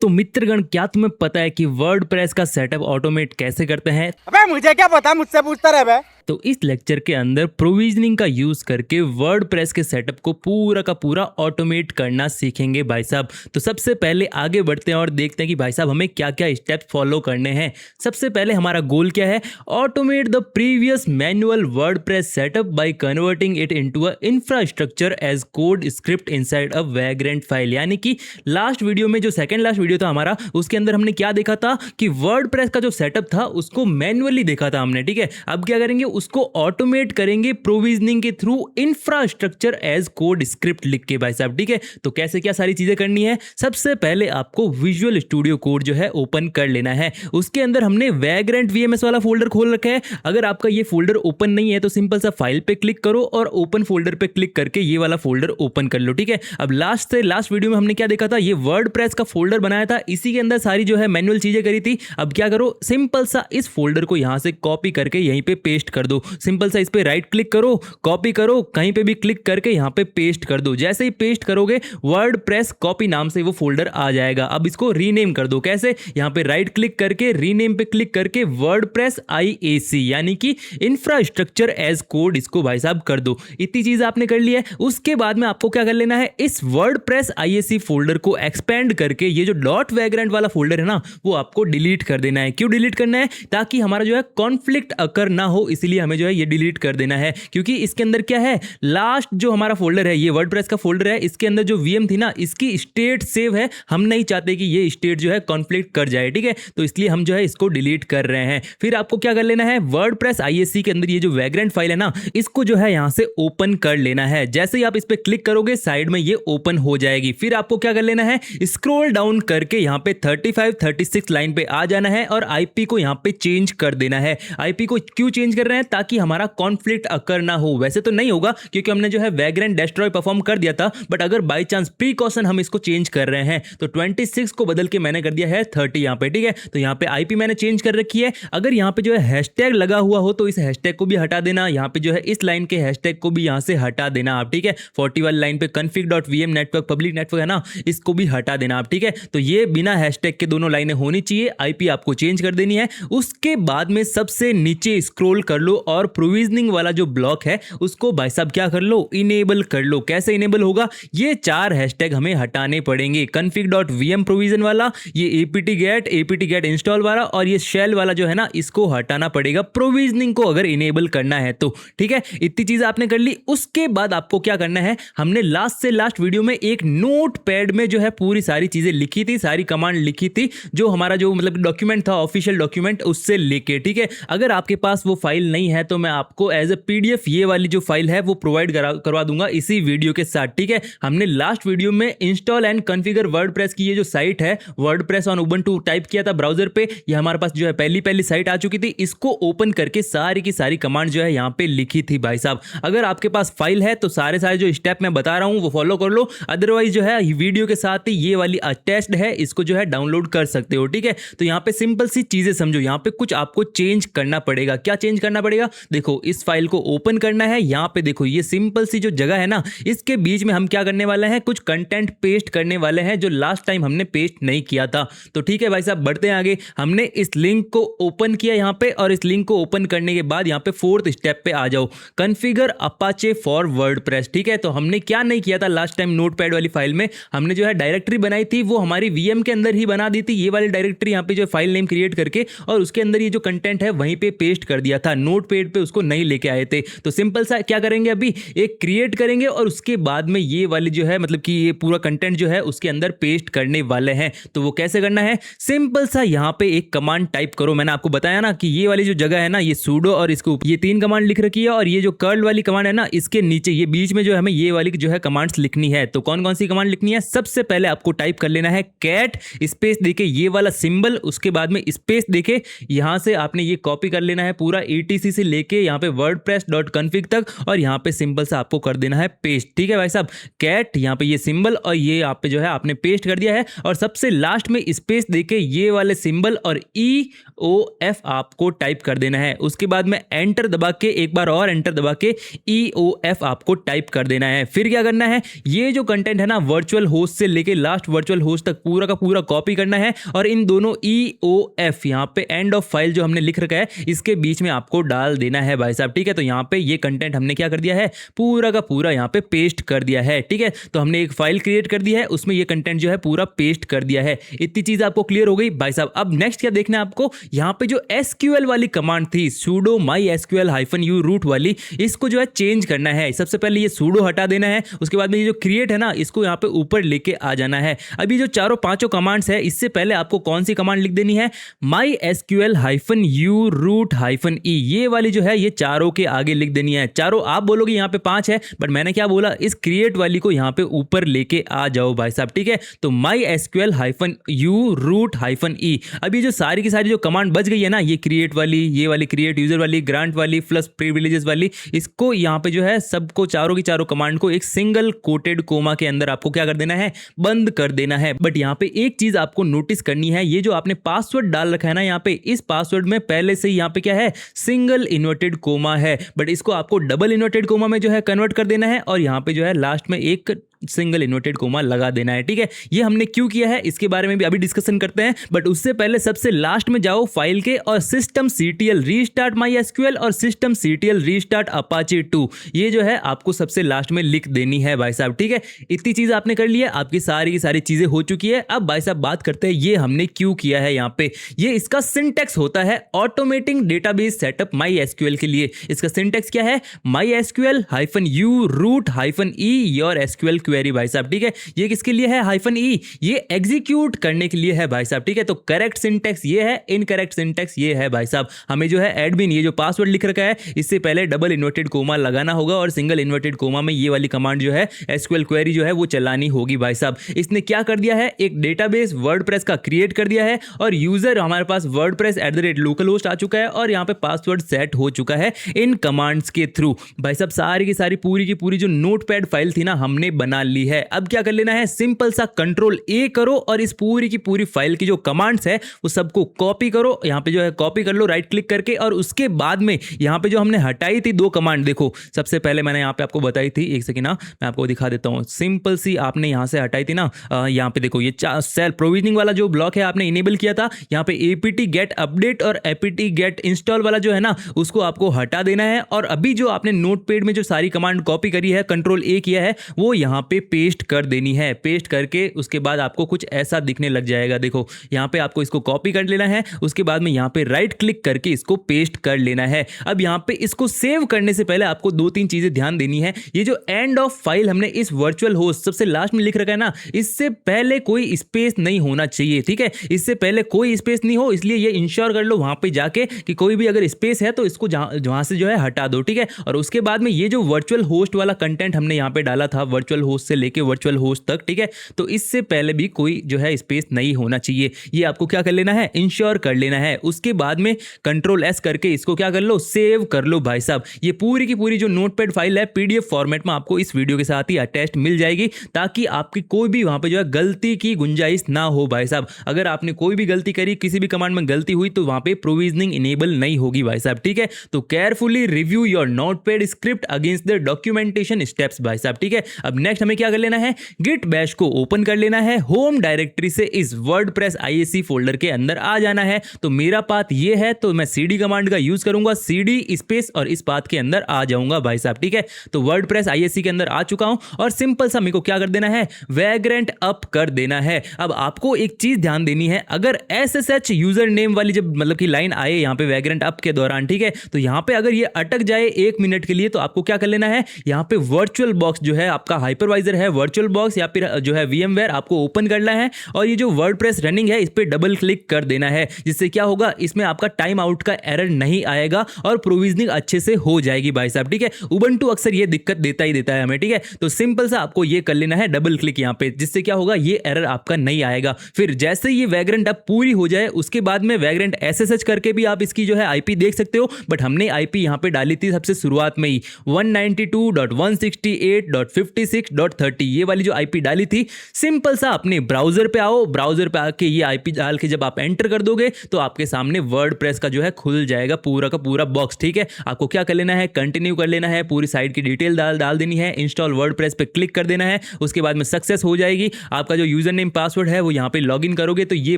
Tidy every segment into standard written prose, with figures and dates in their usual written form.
तो मित्रगण, क्या तुम्हें पता है कि वर्डप्रेस का सेटअप ऑटोमेट कैसे करते हैं? अबे मुझे क्या पता, मुझसे पूछता रहे बे। तो इस लेक्चर के अंदर प्रोविजनिंग का यूज करके वर्डप्रेस के सेटअप को पूरा का पूरा ऑटोमेट करना सीखेंगे भाई साहब। तो सबसे पहले आगे बढ़ते हैं और देखते हैं कि भाई साहब हमें क्या क्या स्टेप्स फॉलो करने हैं। सबसे पहले हमारा गोल क्या है? Automate the previous manual WordPress setup by converting it into a infrastructure as code script inside a Vagrant file. यानी कि लास्ट वीडियो में, जो सेकंड लास्ट वीडियो था हमारा, उसके अंदर हमने क्या देखा था कि वर्डप्रेस का जो सेटअप था उसको मैनुअली देखा था हमने। ठीक है, अब क्या करेंगे, उसको ऑटोमेट करेंगे प्रोविजनिंग के through infrastructure as code script लिख के भाई साहब। ठीक है, तो कैसे क्या सारी चीजें करनी है? सबसे पहले आपको विजुअल स्टूडियो कोड जो है ओपन कर लेना है। उसके अंदर हमने वैग्रेंट वीएमएस वाला फोल्डर खोल रखा है। अगर आपका ये फोल्डर ओपन नहीं है तो सिंपल सा फाइल पे क्लिक करो और ओपन फोल्डर पे क्लिक करके ये वाला फोल्डर ओपन कर लो। ठीक है, अब लास्ट से लास्ट वीडियो में हमने क्या देखा था, ये वर्डप्रेस का फोल्डर बनाया था, इसी के अंदर सारी जो है मैनुअल चीजें करी थी। अब क्या करो, सिंपल सा इस फोल्डर को यहां से कॉपी करके यहीं पे पेस्ट कर दो। सिंपल सा इस पे राइट क्लिक करो, कॉपी करो, कहीं पे भी क्लिक करके यहां पे पेस्ट कर दो। जैसे ही पेस्ट करोगे वर्डप्रेस कॉपी नाम से वो फोल्डर आ जाएगा। अब इसको रीनेम कर दो। कैसे? यहां पे राइट क्लिक करके रीनेम पे क्लिक करके वर्डप्रेस IAC यानी कि इंफ्रास्ट्रक्चर एज कोड इसको भाई साहब कर दो। इतनी चीज आपने कर ली है। उसके बाद में आपको क्या कर लेना है, इस वर्डप्रेस IAC फोल्डर को एक्सपेंड करके ये जो डॉट वैग्रेंट वाला फोल्डर है ना, वो आपको डिलीट कर देना है। क्यों डिलीट करना है? ताकि हमारा जो है कॉन्फ्लिक्ट अकर ना हो, इसलिए हमें जो है ये डिलीट कर देना है। क्योंकि इसके अंदर क्या है, लास्ट जो हमारा फोल्डर है, ये वर्डप्रेस का फोल्डर है, इसके अंदर जो वीएम थी ना, इसकी स्टेट सेव है। हम नहीं चाहते कि ये स्टेट जो है कॉन्फ्लिक्ट कर जाए। ठीक है, तो इसलिए हम जो है इसको डिलीट कर रहे हैं। फिर आपको क्या कर लेना है, वर्डप्रेस IAC के अंदर ये जो वैग्रेंट फाइल है ना, इसको जो है यहां से ओपन कर लेना है। जैसे ही आप इस पे क्लिक करोगे साइड में ये ओपन हो जाएगी। फिर आपको क्या कर लेना है, स्क्रॉल डाउन करके यहां पे 35 36 लाइन पे आ जाना है और IP को यहां पे चेंज कर देना है। IP को क्यों चेंज कर रहे हैं? ताकि हमारा कॉन्फ्लिक्ट अकर ना हो। वैसे तो नहीं होगा क्योंकि हमने जो है वैग्रेंट डिस्ट्रॉय परफॉर्म कर दिया था, बट अगर बाय चांस प्रीकॉशन हम इसको चेंज कर रहे हैं तो 26 को बदल के मैंने कर दिया है 30 यहां पे। ठीक है, तो यहां पे IP मैंने चेंज कर रखी है। अगर यहां पे जो है हैशटैग लगा हुआ हो तो इस हैशटैग को भी हटा देना। यहां पे जो है इस लाइन के हैशटैग को भी यहां से हटा देना आप। ठीक है, 40 वाली लाइन पे config.vm नेटवर्क पब्लिक नेटवर्क है ना, इसको भी हटा देना आप। ठीक है, तो ये बिना हैशटैग के दोनों लाइनें होनी चाहिए। IP आपको चेंज कर देनी है। उसके बाद में सबसे नीचे स्क्रॉल कर लो और प्रोविजनिंग वाला जो ब्लॉक है उसको भाई साहब क्या कर लो, इनेबल कर लो। कैसे इनेबल होगा? ये 4 हैशटैग हमें हटाने पड़ेंगे। config.vm प्रोविजन वाला, ये apt get इंस्टॉल वाला और ये शेल वाला जो है ना, इसको हटाना पड़ेगा प्रोविजनिंग को अगर इनेबल करना है तो। ठीक है, इतनी चीज आपने कर ली। उसके बाद आपको क्या करना है, हमने लास्ट से लास्ट वीडियो में एक नोट पैड में जो है पूरी सारी चीजें लिखी थी, सारी कमांड लिखी थी, जो हमारा जो मतलब डॉक्यूमेंट था, ऑफिशियल डॉक्यूमेंट, उससे लेके। ठीक है, अगर आपके पास वो फाइल नहीं है तो मैं आपको एज ए PDF ये वाली जो फाइल है वो प्रोवाइड करवा दूंगा इसी वीडियो के साथ। ठीक है, हमने लास्ट वीडियो में इंस्टॉल एंड कॉन्फ़िगर वर्डप्रेस की ये जो साइट है, वर्डप्रेस ऑन उबंटू टाइप किया था ब्राउजर पे, ये हमारे पास जो है पहली साइट आ चुकी थी। इसको ओपन करके सारी की सारी कमांड जो है यहाँ पे लिखी थी भाई साहब। अगर आपके पास फाइल है तो सारे जो स्टेप मैं बता रहा हूँ वो फॉलो कर लो। अदरवाइज जो है वीडियो के साथ ही ये वाली अटैच्ड है, इसको जो है डाउनलोड कर सकते हो। ठीक है, तो यहाँ पे सिंपल सी चीजें समझो। यहाँ पे कुछ आपको चेंज करना पड़ेगा। क्या चेंज करना पड़ेगा? देखो, इस फाइल को ओपन करना है। यहाँ पे देखो ये सिंपल सी जो जगह है ना, इसके बीच में हम क्या करने वाले हैं, कुछ कंटेंट पेस्ट करने वाले हैं जो लास्ट टाइम हमने पेस्ट नहीं किया था। तो ठीक है भाई साहब, बढ़ते हैं आगे। हमने इस लिंक को ओपन किया यहाँ पे, और इस लिंक को ओपन करने के बाद यहाँ पे 4th स्टेप पे आ जाओ, कॉन्फ़िगर अपाचे फॉर वर्डप्रेस। ठीक है, तो हमने क्या नहीं किया था लास्ट टाइम नोटपैड वाली फाइल में, हमने जो है डायरेक्टरी बनाई थी वो हमारी VM के अंदर ही बना दी थी। ये वाली डायरेक्टरी यहाँ पे जो फाइल नेम क्रिएट करके और उसके अंदर ये जो कंटेंट है वहीं पे पेस्ट कर दिया था। नोटपैड पे उसको नहीं लेके आए थे। तो सिंपल सा क्या करेंगे, अभी एक क्रिएट करेंगे और उसके बाद में ये वाली जो है मतलब कि ये पूरा कंटेंट जो है उसके अंदर पेस्ट करने वाले हैं। तो वो कैसे करना है, सिंपल सा यहाँ पे एक कमांड टाइप करो। मैंने आपको बताया ना कि ये वाली जो जगह है ना, ये sudo और इसके ऊपर ये 3 कमांड लिख रखी है, और ये जो कर्ल वाली कमांड है ना, इसके नीचे ये बीच में जो हमें ये वाली जो है कमांड्स लिखनी है। तो कौन कौन सी कमांड लिखनी है? सबसे पहले आपको टाइप कर लेना है कैट स्पेस देके ये वाला सिंबल, उसके बाद में स्पेस देके यहां से आपने ये कॉपी कर लेना है पूरा etc IAC से लेके यहाँ पे wordpress.config तक और यहाँ पे सिंपल सा आपको कर देना है पेस्ट। ठीक है भाई साहब, कैट यहाँ पे ये सिंबल और ये यहाँ पे जो है आपने पेस्ट कर दिया है और सबसे लास्ट में स्पेस देके ये वाले सिंबल और EOF आपको टाइप कर देना है। उसके बाद में एंटर दबा के एक बार और एंटर दबा के EOF आपको टाइप कर देना है। फिर क्या करना है, ये जो कंटेंट है ना वर्चुअल होस्ट से लेके लास्ट वर्चुअल होस्ट तक पूरा का पूरा कॉपी करना है और इन दोनों EOF यहाँ पे एंड ऑफ फाइल जो हमने लिख रखा है इसके बीच में आपको डाल देना है भाई साहब। ठीक है, तो यहाँ पे ये कंटेंट हमने क्या कर दिया है, पूरा का पूरा यहाँ पे पेस्ट कर दिया है। ठीक है, तो हमने एक फाइल क्रिएट कर दी है, उसमें ये कंटेंट जो है पूरा पेस्ट कर दिया है। इतनी चीज आपको क्लियर हो गई भाई साहब। अब नेक्स्ट क्या देखना है आपको, यहाँ पे जो SQL वाली कमांड थी sudo mysql-u root वाली, इसको जो है चेंज करना है। सबसे पहले ये sudo हटा देना है, उसके बाद में ये जो क्रिएट है ना इसको यहाँ पे ऊपर लेके आ जाना है। अभी जो चारों पांचों कमांड्स है इससे पहले आपको कौन सी कमांड लिख देनी है, mysql-u root-e, ये वाली जो है ये चारों के आगे लिख देनी है। चारों आप बोलोगे यहाँ पे 5 है, बट मैंने क्या बोला, इस क्रिएट वाली को यहाँ पे ऊपर लेके आ जाओ भाई साहब। ठीक है, तो mysql-u root-e। अब ये जो सारी की सारी जो कमांड बच गई है ना, ये क्रिएट वाली, ये वाली क्रिएट यूजर वाली, ग्रांट वाली प्लस प्रिविलेजेस वाली, इसको यहाँ पे जो है सबको चारों की चारों कमांड को एक सिंगल कोटेड कोमा के अंदर आपको क्या कर देना है, बंद कर देना है। बट यहाँ पे एक चीज आपको नोटिस करनी है, ये जो आपने पासवर्ड डाल रखा है ना यहाँ पे, इस पासवर्ड में पहले से ही यहाँ पे क्या है, सिंगल इन्वर्टेड कोमा है, बट इसको आपको डबल इन्वर्टेड कोमा में जो है कन्वर्ट कर देना है और यहाँ पे जो है लास्ट में एक सिंगल इन्वर्टेड कोमा लगा देना है। ठीक है, ये हमने क्यों किया है इसके बारे में भी अभी डिस्कशन करते हैं, बट उससे पहले सबसे लास्ट में जाओ फाइल के और systemctl रीस्टार्ट MySQL और systemctl रीस्टार्ट Apache 2, ये जो है आपको सबसे लास्ट में लिख देनी है भाई साहब। ठीक है, इतनी चीज आपने कर ली है, आपकी सारी की सारी चीजें हो चुकी है। अब भाई साहब बात करते हैं ये हमने क्यों किया है। यहाँ पे ये इसका सिंटेक्स होता है ऑटोमेटिंग डेटाबेस सेटअप MySQL के लिए। इसका सिंटेक्स क्या है, mysql-u root-e your SQL query भाई साहब। ठीक है, ये किसके लिए है -e, ये एग्जीक्यूट करने के लिए है भाई साहब। ठीक है, तो करेक्ट सिंटेक्स ये है, इनकरेक्ट सिंटेक्स ये है भाई साहब। हमें जो है एडमिन ये जो पासवर्ड लिख रखा है इससे पहले डबल इन्वर्टेड कोमा लगाना होगा और सिंगल इन्वर्टेड कोमा में ये वाली कमांड जो है SQL क्वेरी जो है वो चलानी होगी भाई साहब। इसने क्या कर दिया है, एक डेटाबेस वर्डप्रेस का क्रिएट कर दिया है और यूजर हमारे पास wordpress@localhost आ चुका है और यहाँ पे पासवर्ड सेट हो चुका है इन कमांड्स के थ्रू। भाई साहब सारी की सारी पूरी की पूरी जो नोटपैड फाइल थी ना हमने बना ली है। अब क्या कर लेना है, सिंपल सा Ctrl+A करो और इस पूरी की पूरी फाइल की जो कमांड्स है वो सबको कॉपी करो। यहाँ पे जो है कॉपी कर लो राइट क्लिक करके और उसके बाद में यहाँ पे जो हमने हटाई थी 2 कमांड, देखो सबसे पहले मैंने यहाँ पे आपको बताई थी, एक सेकंड ना मैं आपको दिखा देता हूँ। सिंपल सी आपने यहाँ से हटाई थी ना, यहाँ पे देखो ये सेल प्रोविजनिंग वाला जो ब्लॉक है आपने इनेबल किया था, यहाँ पे apt get update और apt get install वाला जो है ना उसको आपको हटा देना है। और अभी जो आपने नोटपैड में जो सारी कमांड कॉपी करी है, Ctrl+A किया है, वो यहाँ पे पेस्ट कर देनी है। पेस्ट करके उसके बाद आपको कुछ ऐसा दिखने लग जाएगा। देखो यहाँ पे आपको इसको कॉपी कर लेना है, उसके बाद में यहाँ पे राइट क्लिक करके इसको पेस्ट कर लेना है। अब यहाँ पे इसको सेव करने से पहले आपको 2-3 चीजें ध्यान देनी है। ये जो एंड ऑफ फाइल हमने इस वर्चुअल होस्ट सबसे लास्ट में लिख रखा है ना, इससे पहले कोई स्पेस नहीं होना चाहिए। ठीक है, इससे पहले कोई स्पेस नहीं हो, इसलिए ये इंश्योर कर लो वहां पे जाके कि कोई भी अगर स्पेस है तो इसको जहां से जो है हटा दो। ठीक है, और उसके बाद में ये जो वर्चुअल होस्ट वाला कंटेंट हमने यहाँ पे डाला था वर्चुअल होस्ट से लेके वर्चुअल होस्ट तक, ठीक है, तो इससे पहले भी कोई जो है स्पेस नहीं होना चाहिए। ये आपको क्या कर लेना है, इंश्योर कर लेना है। उसके बाद में Ctrl+S करके इसको क्या कर लो, सेव कर लो भाई साहब। ये पूरी की पूरी जो नोटपैड फाइल है PDF फॉर्मेट में आपको इस वीडियो के साथ ही अटैच्ड मिल जाएगी, ताकि आपकी कोई भी वहां पे जो है गलती की गुंजाइश ना हो भाई साहब। अगर आपने कोई भी गलती करी, किसी भी कमांड में गलती हुई तो वहां पे प्रोविजनिंग इनेबल नहीं होगी भाई साहब। ठीक है, तो carefully review your notepad script against the documentation steps भाई साहब। ठीक है, अब नेक्स्ट हमें क्या कर लेना है, गिट बैश को ओपन कर लेना है। होम डायरेक्टरी से इस वर्डप्रेस IAC फोल्डर के अंदर आ जाना है। तो मेरा पाथ ये है, तो मैं cd कमांड का यूज करूंगा, cd स्पेस और इस पाथ के अंदर आ जाऊंगा भाई साहब। ठीक है, तो वर्डप्रेस IAC के अंदर आ चुका हूं और सिंपल सा मेरे को क्या कर देना है, वैग्रेंट अप कर देना है। अब आपको एक चीज ध्यान देनी है, अगर SSH यूजर नेम वाली जब मतलब की लाइन आए यहाँ पे वैग्रेंट अप के दौरान, ठीक है, तो यहाँ पे अगर ये अटक जाए 1 मिनट के लिए तो आपको क्या कर लेना है, यहाँ पे वर्चुअल बॉक्स जो है आपका हाइपरवाइजर हाइपरवाइजर है, वर्चुअल बॉक्स या फिर जो है VMware आपको ओपन करना है और ये जो वर्डप्रेस रनिंग है इस पर डबल क्लिक कर देना है, जिससे क्या होगा इसमें आपका टाइम आउट का एरर नहीं आएगा और प्रोविजनिंग अच्छे से हो जाएगी भाई साहब। ठीक है, उबंटू अक्सर ये दिक्कत देता है हमें। ठीक है, तो सिंपल सा आपको ये कर लेना है डबल क्लिक यहाँ पे, जिससे क्या होगा ये एरर आपका नहीं आएगा। फिर जैसे ये वैग्रेंट अब पूरी हो जाए उसके बाद में वैग्रेंट SSH करके भी आप इसकी जो है IP देख सकते हो, बट हमने IP यहाँ पे डाली थी सबसे शुरुआत में ही 192.168.56.30 ये वाली जो IP डाली थी। सिंपल सा अपने ब्राउजर पे आओ, ब्राउजर पे आके ये IP डाल के जब आप एंटर कर दोगे तो आपके सामने वर्डप्रेस का जो है खुल जाएगा पूरा का पूरा बॉक्स। ठीक है, आपको क्या कर लेना है, कंटिन्यू कर लेना है, पूरी साइट की डिटेल डाल देनी है, इंस्टॉल वर्डप्रेस पे क्लिक कर देना है, उसके बाद में सक्सेस हो जाएगी। आपका जो यूजर नेम पासवर्ड है वो यहाँ पे लॉगिन करोगे तो ये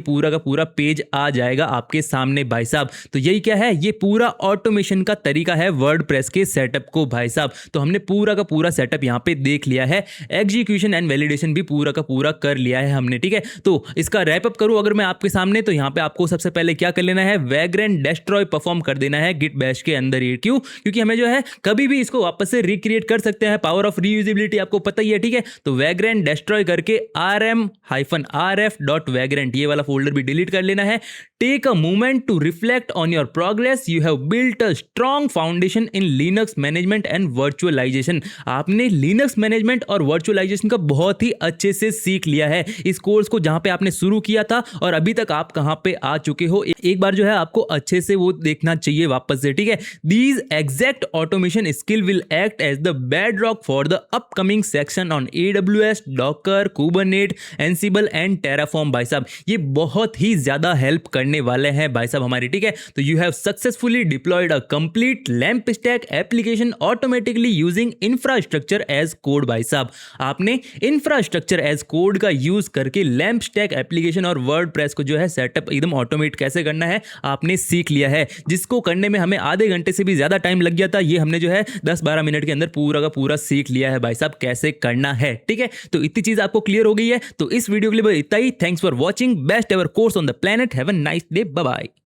पूरा का पूरा पेज आ जाएगा आपके सामने भाई साहब। तो यही क्या है, ये पूरा ऑटोमेशन का तरीका है वर्डप्रेस के सेटअप को भाई साहब। तो हमने पूरा का पूरा सेटअप यहाँ पे देख लिया है, एग्जीक्यूशन एंड वैलिडेशन भी पूरा का पूरा कर लिया है हमने। ठीक है, तो इसका रैप अप करूं अगर मैं आपके सामने, तो यहाँ पे आपको सबसे पहले क्या कर लेना है, वैग्रेंट डिस्ट्रॉय परफॉर्म कर देना है गिट बैश के अंदर ही। क्यों? क्योंकि हमें जो है कभी भी इसको वापस से रिक्रिएट कर सकते हैं, पावर ऑफ रीयूजेबिलिटी आपको पता ही है। ठीक है, तो वैग्रेंट डिस्ट्रॉय करके rm-rf.vagrant ये वाला फोल्डर भी डिलीट कर लेना है। Take a moment to reflect on your progress, you have built a strong foundation in Linux management and virtualization. आपने लिनक्स मैनेजमेंट और वर्चुअलाइजेशन का बहुत ही अच्छे से सीख लिया है इस कोर्स को, जहां पे आपने शुरू किया था और अभी तक आप कहां पे आ चुके हो, एक बार जो है आपको अच्छे से वो देखना चाहिए वापस से। ठीक है, these exact automation skill will act as the bedrock for the upcoming section on AWS, docker, kubernetes, ansible and terraform. भाई साहब ये बहुत ही ज्यादा हेल्प करने वाले हैं भाई साहब हमारी। ठीक है, तो you have successfully deployed a complete LAMP stack application automatically using infrastructure as code. भाई साहब आपने इंफ्रास्ट्रक्चर एज कोड का यूज करके लैंप स्टैक एप्लीकेशन और वर्डप्रेस को जो है सेटअप एकदम ऑटोमेट कैसे करना है आपने सीख लिया है, जिसको करने में हमें आधे घंटे से भी ज्यादा टाइम लग गया था। ये हमने जो है 10-12 मिनट के अंदर पूरा का पूरा सीख लिया है भाई साहब कैसे करना है। ठीक है, तो इतनी चीज आपको क्लियर हो गई है। तो इस वीडियो के लिए इतना ही। Thanks for watching, best ever course on the planet. Have a nice day, bye bye.